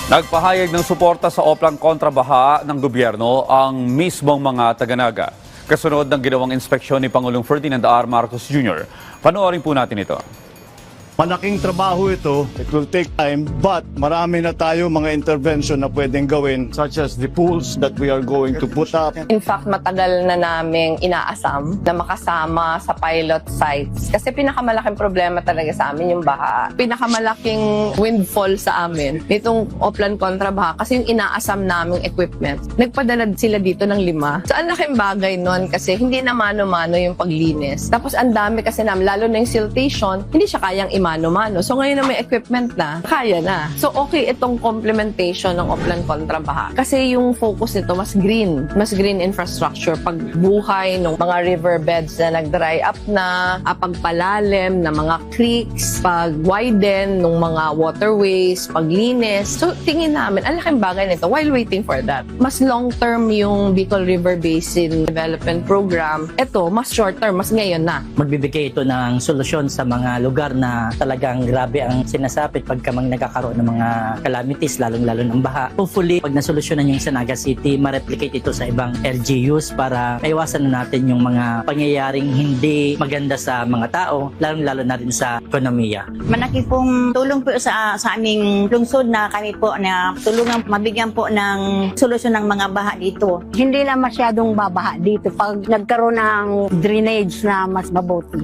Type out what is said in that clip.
Nagpahayag ng suporta sa oplang kontrabaha ng gobyerno ang mismong mga taga-Naga. Kasunod ng ginawang inspeksyon ni Pangulong Ferdinand R. Marcos Jr. Panoorin po natin ito. Malaking trabaho ito. It will take time, but marami na tayo mga intervention na pwedeng gawin, such as the pools that we are going to put up. In fact, matagal na naming inaasam na makasama sa pilot sites. Kasi pinakamalaking problema talaga sa amin yung baha. Pinakamalaking windfall sa amin nitong Oplan Kontrabaha kasi yung inaasam naming equipment. Nagpadala sila dito ng 5. So, ang laking bagay nun kasi hindi na mano-mano yung paglinis. Tapos, ang dami kasi namin, lalo na yung siltation, hindi siya kayang mano-mano. So ngayon na may equipment na, kaya na. So okay itong complementation ng Oplan Kontrabaha. Kasi yung focus nito mas green infrastructure. Pagbuhay ng mga riverbeds na nag-dry up na, pagpalalim ng mga creeks, pag-widen ng mga waterways, paglinis. So tingin namin, ang laking bagay nito while waiting for that. Mas long-term yung Bicol River Basin Development Program. Ito, mas short-term, mas ngayon na. Magbibigay ito ng solusyon sa mga lugar na talagang grabe ang sinasapit pagka nagkakaroon ng mga calamities, lalong-lalo ng baha. Hopefully, pag nasolusyonan yung sa Naga City, ma-replicate ito sa ibang LGUs para maiwasan na natin yung mga pangyayaring hindi maganda sa mga tao, lalong-lalo na rin sa ekonomiya. Malaki pong tulong po sa aming lungsod na kami po na tulungan mabigyan po ng solusyon ng mga baha dito. Hindi na masyadong babaha dito pag nagkaroon ng drainage na mas mabuti.